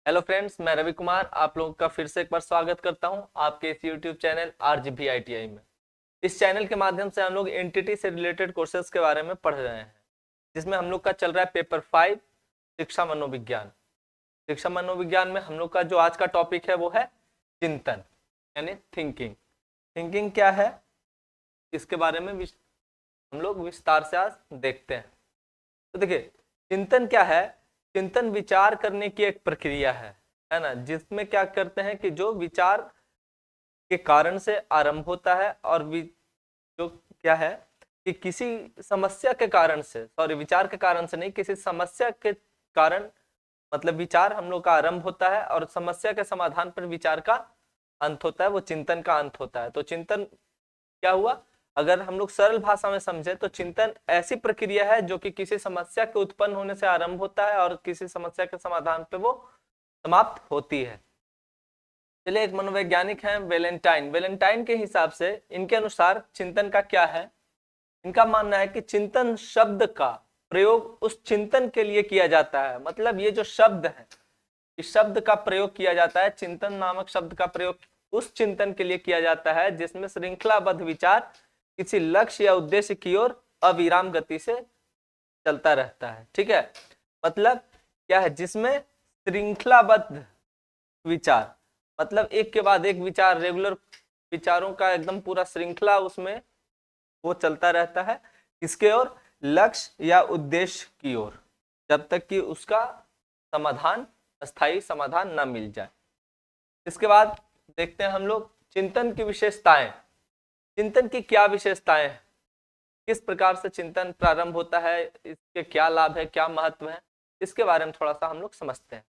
Hello friends, मैं रवि कुमार आप लोगों का फिर से एक बार स्वागत करता हूं आपके इस यूट्यूब चैनल आरजीबी आईटीआई में। इस चैनल के माध्यम से हम लोग एनटीटी से रिलेटेड कोर्सेज के बारे में पढ़ रहे हैं, जिसमें हम लोग का चल रहा है पेपर 5 शिक्षा मनोविज्ञान। शिक्षा मनोविज्ञान में हम लोग का जो आज का टॉपिक है वो है चिंतन, यानी थिंकिंग। थिंकिंग क्या है, इसके बारे में हम लोग विस्तार से आज देखते हैं। तो देखिए, चिंतन क्या है। चिंतन विचार करने की एक प्रक्रिया है ना, जिसमें क्या करते हैं कि जो विचार के कारण से आरंभ होता है और जो क्या है कि किसी समस्या के कारण से, सॉरी विचार के कारण से नहीं, किसी समस्या के कारण, मतलब विचार हम लोग का आरंभ होता है और समस्या के समाधान पर विचार का अंत होता है, वो चिंतन का अंत होता है। तो चिंतन क्या हुआ, अगर हम लोग सरल भाषा में समझे तो चिंतन ऐसी प्रक्रिया है जो कि किसी समस्या के उत्पन्न होने से आरंभ होता है और किसी समस्या के समाधान पे वो समाप्त होती है। चलिए, एक मनोवैज्ञानिक हैं वेलेंटाइन। वेलेंटाइन के हिसाब से, इनके अनुसार चिंतन का क्या है, इनका मानना है कि चिंतन शब्द का प्रयोग उस चिंतन के लिए किया जाता है। मतलब ये जो शब्द है, इस शब्द का प्रयोग किया जाता है, चिंतन नामक शब्द का प्रयोग उस चिंतन के लिए किया जाता है जिसमें श्रृंखलाबद्ध विचार किसी लक्ष्य या उद्देश्य की ओर अविराम गति से चलता रहता है। ठीक है, मतलब क्या है, जिसमें श्रृंखलाबद्ध विचार, मतलब एक के बाद एक विचार, रेगुलर विचारों का एकदम पूरा श्रृंखला उसमें वो चलता रहता है, किसके ओर, लक्ष्य या उद्देश्य की ओर, जब तक कि उसका समाधान, अस्थायी समाधान न मिल जाए। इसके बाद देखते हैं हम लोग चिंतन की विशेषताएं। चिंतन की क्या विशेषताएं हैं, किस प्रकार से चिंतन प्रारंभ होता है, इसके क्या लाभ है, क्या महत्व है, इसके बारे में थोड़ा सा हम लोग समझते हैं।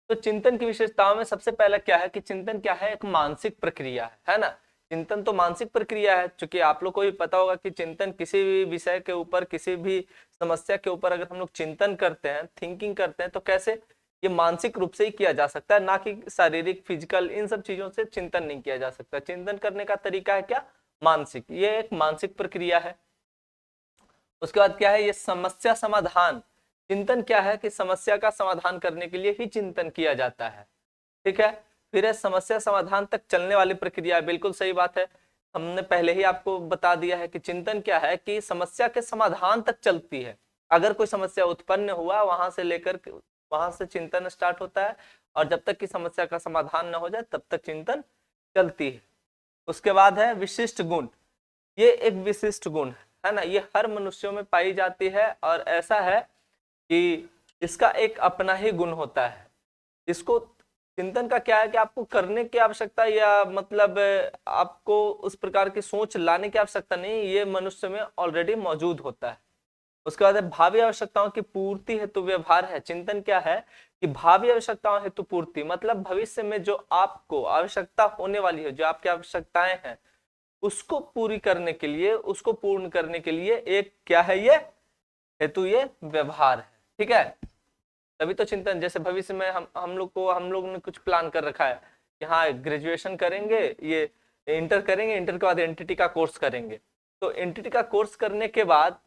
तो चिंतन की विशेषताओं में सबसे पहला क्या है कि चिंतन क्या है, एक मानसिक प्रक्रिया है ना। चिंतन तो मानसिक प्रक्रिया है, क्योंकि आप लोग को भी पता होगा कि चिंतन किसी भी विषय के ऊपर, किसी भी समस्या के ऊपर अगर हम लोग चिंतन करते हैं, थिंकिंग करते हैं, तो कैसे, ये मानसिक रूप से ही किया जा सकता है, ना कि शारीरिक, फिजिकल, इन सब चीजों से चिंतन नहीं किया जा सकता। चिंतन करने का तरीका है क्या, मानसिक, ये एक मानसिक प्रक्रिया है। उसके बाद क्या है, ये समस्या समाधान। चिंतन क्या है कि समस्या का समाधान करने के लिए ही चिंतन किया जाता है। ठीक है, फिर है समस्या समाधान तक चलने वाली प्रक्रिया। बिल्कुल सही बात है, हमने पहले ही आपको बता दिया है कि चिंतन क्या है कि समस्या के समाधान तक चलती है। अगर कोई समस्या उत्पन्न हुआ, वहां से लेकर वहां से चिंतन स्टार्ट होता है, और जब तक कि समस्या का समाधान न हो जाए तब तक चिंतन चलती है। उसके बाद है विशिष्ट गुण। ये एक विशिष्ट गुण है ना, ये हर मनुष्यों में पाई जाती है, और ऐसा है कि इसका एक अपना ही गुण होता है। इसको, चिंतन का क्या है कि आपको करने की आवश्यकता, या मतलब आपको उस प्रकार की सोच लाने की आवश्यकता नहीं, ये मनुष्य में ऑलरेडी मौजूद होता है। उसके बाद है भावी आवश्यकताओं की पूर्ति हेतु व्यवहार है। चिंतन क्या है कि भावी आवश्यकताओं हेतु पूर्ति, मतलब भविष्य में जो आपको आवश्यकता होने वाली है, जो आपकी आवश्यकताएं हैं, उसको पूरी करने के लिए, उसको पूर्ण करने के लिए एक क्या है, ये हेतु, ये व्यवहार है। ठीक है, तभी तो चिंतन, जैसे भविष्य में हम लोग ने कुछ प्लान कर रखा है कि हाँ ग्रेजुएशन करेंगे, ये इंटर करेंगे, इंटर के बाद एनटीटी का कोर्स करेंगे। तो एनटीटी का कोर्स करने के बाद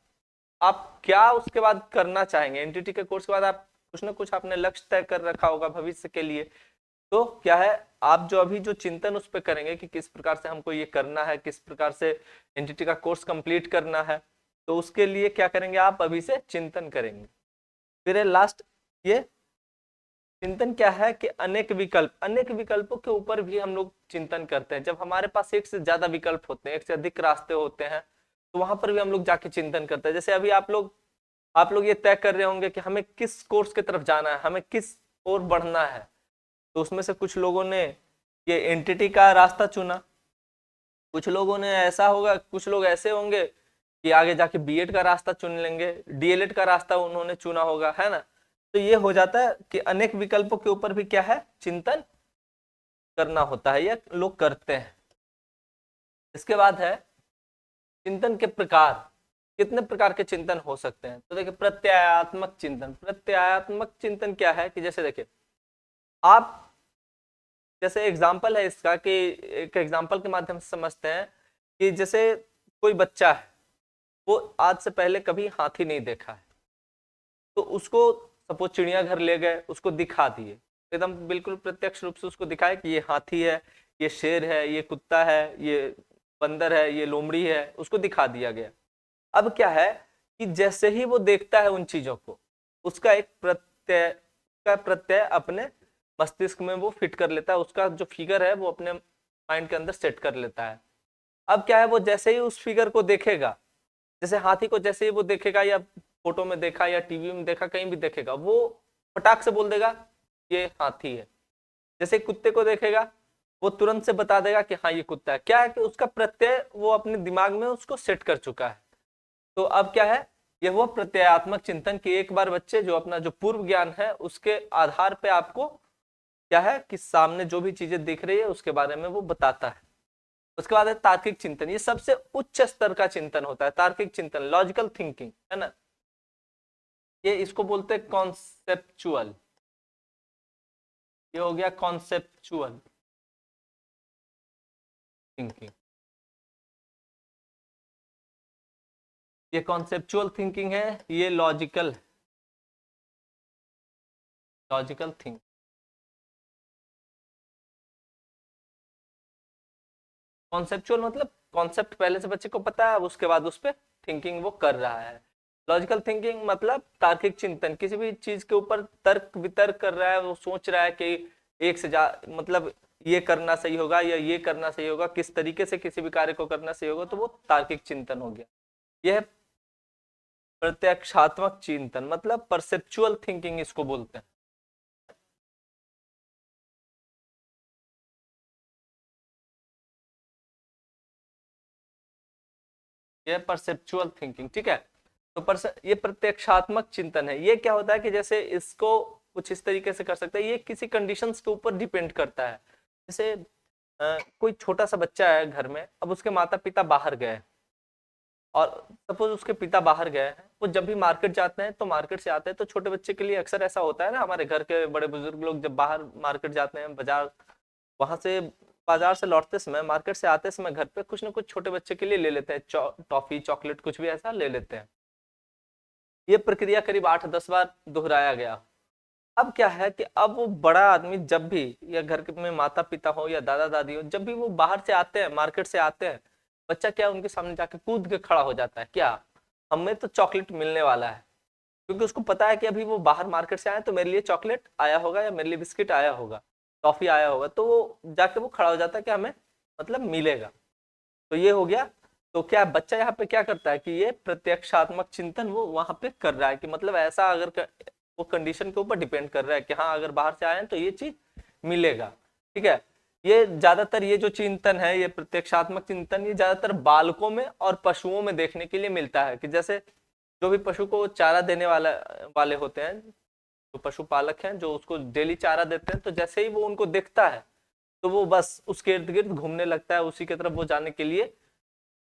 आप क्या उसके बाद करना चाहेंगे, एनटीटी के कोर्स के बाद आप कुछ ना कुछ आपने लक्ष्य तय कर रखा होगा भविष्य के लिए। तो क्या है, आप जो अभी जो चिंतन उस पर करेंगे कि किस प्रकार से हमको ये करना है, किस प्रकार से एनटीटी का कोर्स कंप्लीट करना है, तो उसके लिए क्या करेंगे, आप अभी से चिंतन करेंगे। फिर लास्ट, ये चिंतन क्या है कि अनेक विकल्प, अनेक विकल्पों के ऊपर भी हम लोग चिंतन करते हैं। जब हमारे पास एक से ज्यादा विकल्प होते हैं, एक से अधिक रास्ते होते हैं, तो वहां पर भी हम लोग जाके चिंतन करते हैं। जैसे अभी आप लोग ये तय कर रहे होंगे कि हमें किस कोर्स की तरफ जाना है, हमें किस ओर बढ़ना है। तो उसमें से कुछ लोगों ने ये एनटीटी का रास्ता चुना, कुछ लोगों ने ऐसा होगा, कुछ लोग ऐसे होंगे कि आगे जाके बीएड का रास्ता चुन लेंगे, डीएलएड का रास्ता उन्होंने चुना होगा, है ना। तो ये हो जाता है कि अनेक विकल्पों के ऊपर भी क्या है, चिंतन करना होता है, या लोग करते हैं। इसके बाद है चिंतन के प्रकार। कितने प्रकार के चिंतन हो सकते हैं, तो देखिए, प्रत्यात्मक चिंतन। प्रत्यात्मक चिंतन क्या है कि जैसे देखिए, आप, जैसे एग्जाम्पल है इसका, कि एक एग्जाम्पल के माध्यम से समझते हैं कि जैसे कोई बच्चा है, वो आज से पहले कभी हाथी नहीं देखा है, तो उसको सपोज चिड़ियाघर ले गए, उसको दिखा दिए, एकदम बिल्कुल प्रत्यक्ष रूप से उसको दिखाए कि ये हाथी है, ये शेर है, ये कुत्ता है, ये बंदर है, ये लोमड़ी है, उसको दिखा दिया गया। अब क्या है कि जैसे ही वो देखता है उन चीजों को, उसका एक प्रत्यय अपने मस्तिष्क में वो फिट कर लेता है, उसका जो फिगर है वो अपने माइंड के अंदर सेट कर लेता है। अब क्या है, वो जैसे ही उस फिगर को देखेगा, जैसे हाथी को जैसे ही वो देखेगा या फोटो में देखा या टीवी में देखा, कहीं भी देखेगा, वो फटाक से बोल देगा ये हाथी है। जैसे कुत्ते को देखेगा वो तुरंत से बता देगा कि हाँ ये कुत्ता है। क्या है कि उसका प्रत्यय वो अपने दिमाग में उसको सेट कर चुका है। तो अब क्या है, ये वो प्रत्ययात्मक चिंतन की एक बार बच्चे जो अपना जो पूर्व ज्ञान है उसके आधार पे आपको क्या है कि सामने जो भी चीजें दिख रही है उसके बारे में वो बताता है। उसके बाद है तार्किक चिंतन। ये सबसे उच्च स्तर का चिंतन होता है, तार्किक चिंतन, लॉजिकल थिंकिंग, है ना। ये इसको बोलते हैं कॉन्सेप्चुअल। ये हो गया कॉन्सेप्चुअल थिंकिंग। ये कॉन्सेप्चुअल थिंकिंग है, ये लॉजिकल थिंक। कॉन्सेप्चुअल मतलब कॉन्सेप्ट पहले से बच्चे को पता है, उसके बाद उस पर थिंकिंग वो कर रहा है। लॉजिकल थिंकिंग मतलब तार्किक चिंतन, किसी भी चीज के ऊपर तर्क वितर्क कर रहा है, वो सोच रहा है कि एक से मतलब ये करना सही होगा या ये करना सही होगा, किस तरीके से किसी भी कार्य को करना सही होगा, तो वो तार्किक चिंतन हो गया। यह प्रत्यक्षात्मक चिंतन मतलब परसेप्चुअल थिंकिंग इसको बोलते हैं। ये परसेप्चुअल थिंकिंग, ठीक है। तो ये प्रत्यक्षात्मक चिंतन है। ये क्या होता है कि जैसे इसको कुछ इस तरीके से कर सकते हैं, ये किसी कंडीशंस के ऊपर डिपेंड करता है। जैसे कोई छोटा सा बच्चा है घर में, अब उसके माता पिता बाहर गए और सपोज उसके पिता बाहर गए हैं, वो जब भी मार्केट जाते हैं तो मार्केट से आते हैं तो छोटे बच्चे के लिए अक्सर ऐसा होता है ना, हमारे घर के बड़े बुजुर्ग लोग जब बाहर मार्केट जाते हैं, बाजार, वहां से बाजार से लौटते समय, मार्केट से आते समय घर पे कुछ ना कुछ छोटे बच्चे के लिए ले लेते हैं, टॉफी चॉकलेट कुछ भी ऐसा ले लेते हैं। ये प्रक्रिया करीब 8-10 बार दोहराया गया। अब क्या है कि अब वो बड़ा आदमी जब भी, या घर में माता पिता हो या दादा दादी हो, जब भी वो बाहर से आते हैं, मार्केट से आते हैं, बच्चा क्या उनके सामने जाके कूद के खड़ा हो जाता है, क्या हमें तो चॉकलेट मिलने वाला है। क्योंकि उसको पता है कि अभी वो बाहर मार्केट से आए तो मेरे लिए चॉकलेट आया होगा या मेरे लिए बिस्किट आया होगा, टॉफी आया होगा, तो वो जाके वो खड़ा हो जाता है कि हमें मतलब मिलेगा। तो ये हो गया। तो क्या बच्चा यहाँ पे क्या करता है कि ये प्रत्यक्षात्मक चिंतन वो वहां पे कर रहा है कि मतलब ऐसा अगर वो कंडीशन के ऊपर डिपेंड कर रहा है कि हाँ अगर बाहर से आए हैं तो ये चीज मिलेगा, ठीक है। ये ज्यादातर ये जो चिंतन है, ये प्रत्यक्षात्मक चिंतन, ये ज्यादातर बालकों में और पशुओं में देखने के लिए मिलता है। कि जैसे जो भी पशु को चारा देने वाले होते हैं, जो पशुपालक हैं जो उसको डेली चारा देते हैं, तो जैसे ही वो उनको देखता है तो वो बस उसके इर्द गिर्द घूमने लगता है, उसी की तरफ वो जाने के लिए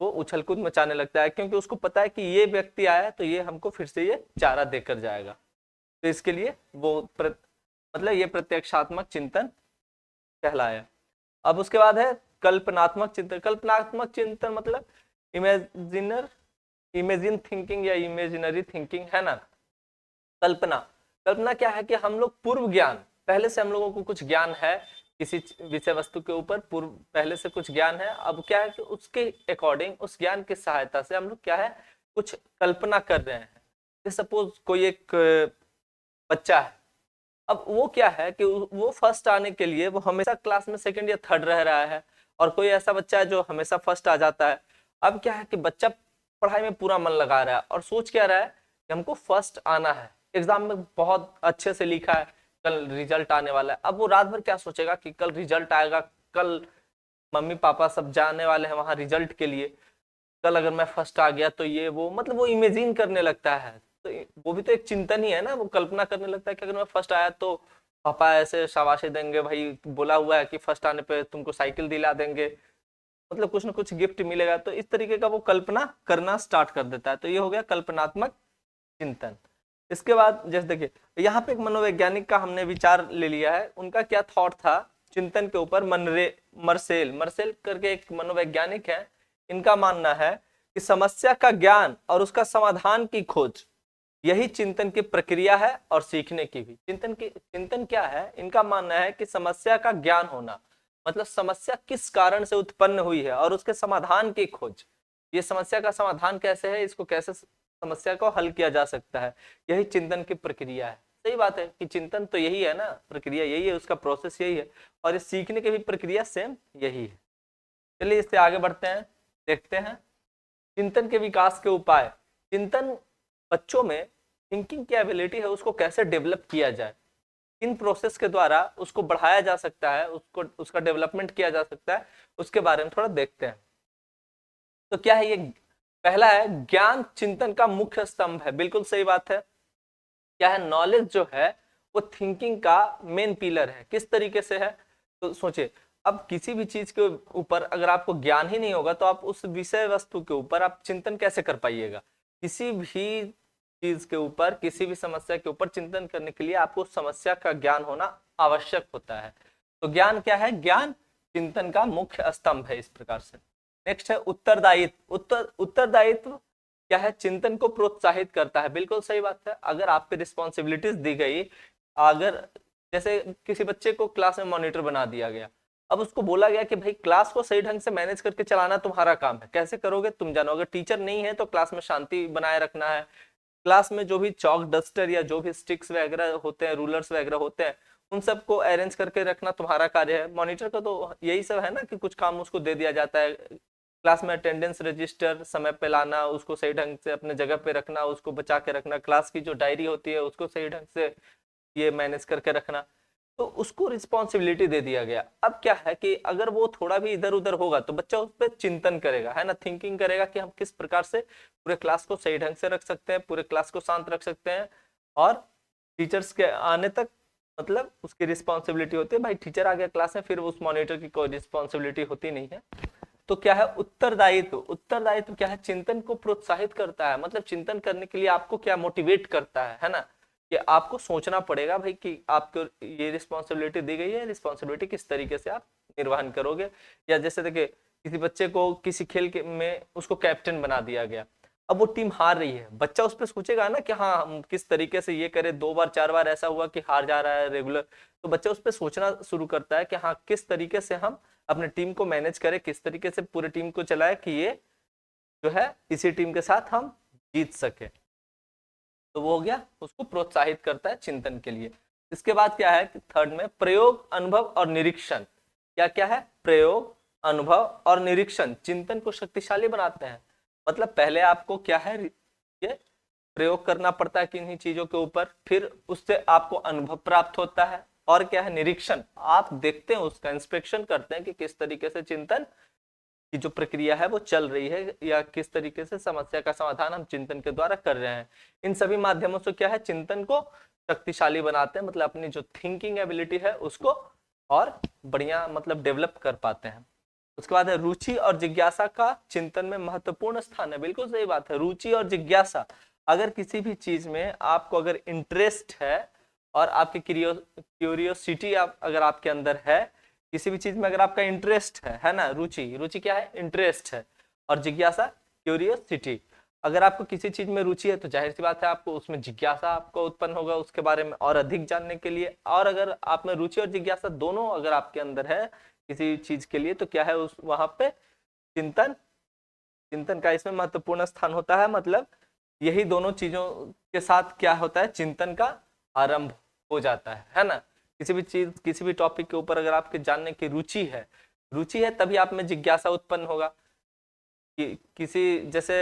वो उछल कूद मचाने लगता है, क्योंकि उसको पता है कि ये व्यक्ति आया है तो ये हमको फिर से ये चारा देकर जाएगा। तो इसके लिए वो मतलब ये प्रत्यक्षात्मक चिंतन कहलाया। अब उसके बाद है कल्पनात्मक चिंतन। कल्पनात्मक चिंतन मतलब इमेजिन थिंकिंग या इमेजिनरी थिंकिंग, है ना। कल्पना, कल्पना क्या है कि हम लोग पूर्व ज्ञान, पहले से हम लोगों को कुछ ज्ञान है किसी विषय वस्तु के ऊपर, पूर्व पहले से कुछ ज्ञान है। अब क्या है कि उसके अकॉर्डिंग, उस ज्ञान की सहायता से हम लोग क्या है कुछ कल्पना कर रहे हैं। सपोज कोई एक बच्चा है, अब वो क्या है कि वो फर्स्ट आने के लिए वो हमेशा क्लास में सेकंड या थर्ड रह रहा है, और कोई ऐसा बच्चा है जो हमेशा फर्स्ट आ जाता है। अब क्या है कि बच्चा पढ़ाई में पूरा मन लगा रहा है और सोच क्या रहा है कि हमको फर्स्ट आना है, एग्जाम में बहुत अच्छे से लिखा है, कल रिजल्ट आने वाला है। अब वो रात भर क्या सोचेगा कि कल रिजल्ट आएगा, कल मम्मी पापा सब जाने वाले हैं वहां रिजल्ट के लिए, कल अगर मैं फर्स्ट आ गया तो ये वो, मतलब वो इमेजिन करने लगता है। तो वो भी तो एक चिंतन ही है ना, वो कल्पना करने लगता है कि अगर मैं फर्स्ट आया तो पापा ऐसे शाबाशी देंगे, भाई बोला हुआ है कि फर्स्ट आने पे तुमको साइकिल दिला देंगे, मतलब कुछ ना कुछ गिफ्ट मिलेगा। तो इस तरीके का वो कल्पना करना स्टार्ट कर देता है। तो ये हो गया कल्पनात्मक चिंतन। इसके बाद जैसे देखिए यहाँ पे एक मनोवैज्ञानिक का हमने विचार ले लिया है, उनका क्या थॉट था चिंतन के ऊपर। मर्सेल मर्सेल करके एक मनोवैज्ञानिक है, इनका मानना है कि समस्या का ज्ञान और उसका समाधान की खोज यही चिंतन की प्रक्रिया है और सीखने की भी। चिंतन क्या है, इनका मानना है कि समस्या का ज्ञान होना, मतलब समस्या किस कारण से उत्पन्न हुई है और उसके समाधान की खोज। ये समस्या का समाधान कैसे है, इसको कैसे समस्या को हल किया जा सकता है, यही चिंतन की प्रक्रिया है। सही बात है कि चिंतन तो यही है ना, प्रक्रिया यही है, उसका प्रोसेस यही है, और इस सीखने की भी प्रक्रिया सेम यही है। चलिए इससे आगे बढ़ते हैं, देखते हैं चिंतन के विकास के उपाय। चिंतन बच्चों में थिंकिंग की एबिलिटी है उसको कैसे डेवलप किया जाए, इन प्रोसेस के द्वारा उसको बढ़ाया जा सकता है, उसको उसका डेवलपमेंट किया जा सकता है, उसके बारे में थोड़ा देखते हैं। तो क्या है ये, पहला है ज्ञान चिंतन का मुख्य स्तंभ है। बिल्कुल सही बात है। क्या है, नॉलेज जो है वो थिंकिंग का मेन पिलर है। किस तरीके से है, तो सोचिए, अब किसी भी चीज के ऊपर अगर आपको ज्ञान ही नहीं होगा तो आप उस विषय वस्तु के ऊपर आप चिंतन कैसे कर पाइएगा। किसी भी चीज के ऊपर, किसी भी समस्या के ऊपर चिंतन करने के लिए आपको समस्या का ज्ञान होना आवश्यक होता है। तो ज्ञान क्या है, ज्ञान चिंतन का मुख्य स्तंभ है, इस प्रकार से। नेक्स्ट है उत्तरदायित्व। उत्तरदायित्व क्या है, चिंतन को प्रोत्साहित करता है। बिल्कुल सही बात है। अगर आप पे रिस्पॉन्सिबिलिटीज दी गई, अगर जैसे किसी बच्चे को क्लास में मॉनिटर बना दिया गया, अब उसको बोला गया कि भाई क्लास को सही ढंग से मैनेज करके चलाना तुम्हारा काम है, कैसे करोगे तुम जानो। अगर टीचर नहीं है तो क्लास में शांति बनाए रखना है, क्लास में जो भी चौक डस्टर या जो भी स्टिक्स वगैरह होते हैं, रूलर्स वगैरह होते हैं, उन सबको अरेंज करके रखना तुम्हारा कार्य है। मॉनिटर का तो यही सब है ना, कि कुछ काम उसको दे दिया जाता है, क्लास में अटेंडेंस रजिस्टर समय पे लाना, उसको सही ढंग से अपने जगह पे रखना, उसको बचा के रखना, क्लास की जो डायरी होती है उसको सही ढंग से ये मैनेज करके रखना, तो उसको रिस्पॉन्सिबिलिटी दे दिया गया। अब क्या है कि अगर वो थोड़ा भी इधर उधर होगा तो बच्चा उस पर चिंतन करेगा, है ना, थिंकिंग करेगा कि हम किस प्रकार से पूरे क्लास को सही ढंग से रख सकते हैं, पूरे क्लास को शांत रख सकते हैं। और टीचर्स के आने तक, मतलब उसकी रिस्पॉन्सिबिलिटी होती है, भाई टीचर आ गया क्लास में, फिर उस मॉनिटर की कोई रिस्पॉन्सिबिलिटी होती नहीं है। तो क्या है उत्तरदायित्व, उत्तरदायित्व क्या है, चिंतन को प्रोत्साहित करता है, मतलब चिंतन करने के लिए आपको क्या मोटिवेट करता है ना, कि आपको सोचना पड़ेगा भाई कि आपको ये रिस्पॉन्सिबिलिटी दी गई है, रिस्पॉन्सिबिलिटी किस तरीके से आप निर्वहन करोगे। या जैसे देखिए, किसी बच्चे को किसी खेल के में उसको कैप्टन बना दिया गया, अब वो टीम हार रही है, बच्चा उस पर सोचेगा ना कि हाँ हम किस तरीके से ये करें, 2 बार 4 बार ऐसा हुआ कि हार जा रहा है रेगुलर, तो बच्चा उस पर सोचना शुरू करता है कि हाँ किस तरीके से हम अपने टीम को मैनेज करें, किस तरीके से पूरे टीम को चलाए कि ये जो है इसी टीम के साथ हम जीत सके। तो वो हो गया, उसको प्रोत्साहित करता है चिंतन के लिए। इसके बाद क्या है, थर्ड में प्रयोग अनुभव और निरीक्षण। क्या क्या है, प्रयोग अनुभव और निरीक्षण चिंतन को शक्तिशाली बनाते हैं। मतलब पहले आपको क्या है, ये प्रयोग करना पड़ता है किन्हीं चीजों के ऊपर, फिर उससे आपको अनुभव प्राप्त होता है, और क्या है, निरीक्षण, आप देखते हैं, उसका इंस्पेक्शन करते हैं कि किस तरीके से चिंतन की जो प्रक्रिया है वो चल रही है, या किस तरीके से समस्या का समाधान हम चिंतन के द्वारा कर रहे हैं। इन सभी माध्यमों से क्या है, चिंतन को शक्तिशाली बनाते हैं, मतलब अपनी जो थिंकिंग एबिलिटी है उसको और बढ़िया मतलब डेवलप कर पाते हैं। उसके बाद है रुचि और जिज्ञासा का चिंतन में महत्वपूर्ण स्थान है। बिल्कुल सही बात है, रुचि और जिज्ञासा, अगर किसी भी चीज में आपको अगर इंटरेस्ट है और आपकी क्यूरियोसिटी अगर आपके अंदर है, किसी भी चीज में अगर आपका इंटरेस्ट है ना, रुचि, रुचि क्या है, इंटरेस्ट है, और जिज्ञासा क्यूरियोसिटी, अगर आपको किसी चीज में रुचि है तो जाहिर सी बात है आपको उसमें जिज्ञासा आपको उत्पन्न होगा उसके बारे में और अधिक जानने के लिए। और अगर आप में रुचि और जिज्ञासा दोनों अगर आपके अंदर है किसी चीज के लिए, तो क्या है, उस वहां पे चिंतन, चिंतन का इसमें महत्वपूर्ण स्थान होता है। मतलब यही दोनों चीजों के साथ क्या होता है, चिंतन का आरंभ हो जाता है ना। किसी भी चीज, किसी भी टॉपिक के ऊपर अगर आपके जानने की रुचि है तभी आप में जिज्ञासा उत्पन्न होगा। कि किसी जैसे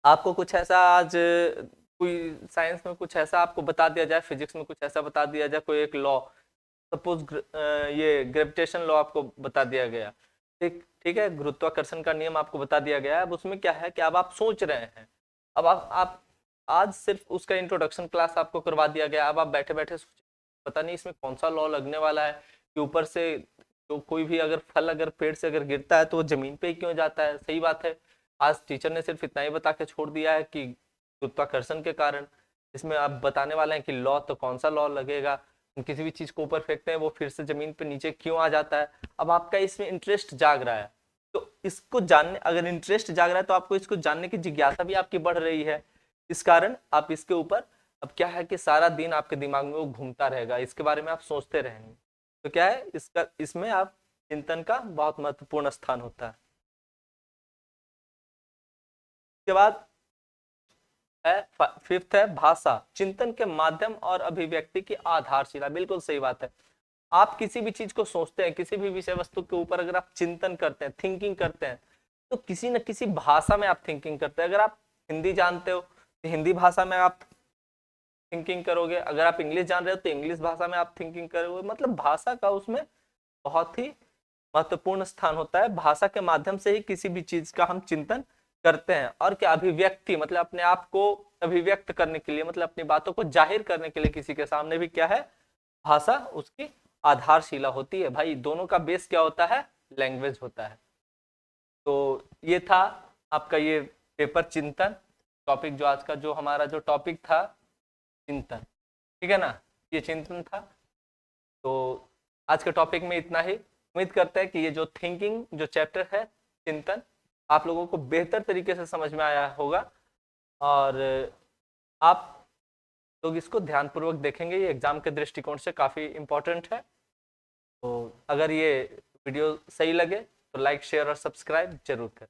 आपको कुछ ऐसा आज कोई साइंस में कुछ ऐसा आपको बता दिया जाए, फिजिक्स में कुछ ऐसा बता दिया जाए, कोई एक लॉ, सपोज ये ग्रेविटेशन लॉ आपको बता दिया गया, ठीक ठीक है, गुरुत्वाकर्षण का नियम आपको बता दिया गया है। अब उसमें क्या है कि अब आप सोच रहे हैं, अब आप आज सिर्फ उसका इंट्रोडक्शन क्लास आपको करवा दिया गया, अब आप बैठे बैठे पता नहीं इसमें कौन सा लॉ लगने वाला है, कि ऊपर से तो कोई भी अगर फल अगर पेड़ से अगर गिरता है तो वो जमीन पे ही क्यों जाता है। सही बात है, आज टीचर ने सिर्फ इतना ही बता के छोड़ दिया है कि गुरुत्वाकर्षण के कारण, इसमें आप बताने वाले हैं कि लॉ, तो कौन सा लॉ लगेगा, किसी भी चीज को ऊपर फेंकते हैं वो फिर से जमीन पे नीचे क्यों आ जाता है। अब आपका इसमें इंटरेस्ट जाग रहा है, तो इसको जानने, अगर इंटरेस्ट जाग रहा है तो आपको इसको जानने की जिज्ञासा भी आपकी बढ़ रही है। इस कारण आप इसके ऊपर अब क्या है कि सारा दिन आपके दिमाग में वो घूमता रहेगा, इसके बारे में आप सोचते रहेंगे। तो क्या है इसका, इसमें आप चिंतन का बहुत महत्वपूर्ण स्थान होता है। उसके बाद है फिफ्थ है भाषा, चिंतन के माध्यम और अभिव्यक्ति की आधारशिला। बिल्कुल सही बात है। आप किसी भी चीज को सोचते हैं, किसी भी विषय वस्तु के ऊपर अगर आप चिंतन करते हैं, थिंकिंग करते हैं, तो किसी न किसी भाषा में आप थिंकिंग करते हैं। अगर आप हिंदी जानते हो तो हिंदी भाषा में आप थिंकिंग करोगे, अगर आप इंग्लिश जान रहे हो तो इंग्लिश भाषा में आप थिंकिंग करोगे। मतलब भाषा का उसमें बहुत ही महत्वपूर्ण स्थान होता है। भाषा के माध्यम से ही किसी भी चीज का हम चिंतन करते हैं। और क्या, अभिव्यक्ति मतलब अपने आप को अभिव्यक्त करने के लिए, मतलब अपनी बातों को जाहिर करने के लिए किसी के सामने भी क्या है, भाषा उसकी आधारशिला होती है। भाई दोनों का बेस क्या होता है, लैंग्वेज होता है। तो ये था आपका ये पेपर चिंतन टॉपिक, जो आज का जो हमारा जो टॉपिक था चिंतन, ठीक है ना, ये चिंतन था। तो आज के टॉपिक में इतना ही। उम्मीद करते हैं कि ये जो थिंकिंग जो चैप्टर है चिंतन, आप लोगों को बेहतर तरीके से समझ में आया होगा और आप लोग इसको ध्यानपूर्वक देखेंगे। ये एग्जाम के दृष्टिकोण से काफ़ी इम्पोर्टेंट है। तो अगर ये वीडियो सही लगे तो लाइक शेयर और सब्सक्राइब जरूर करें।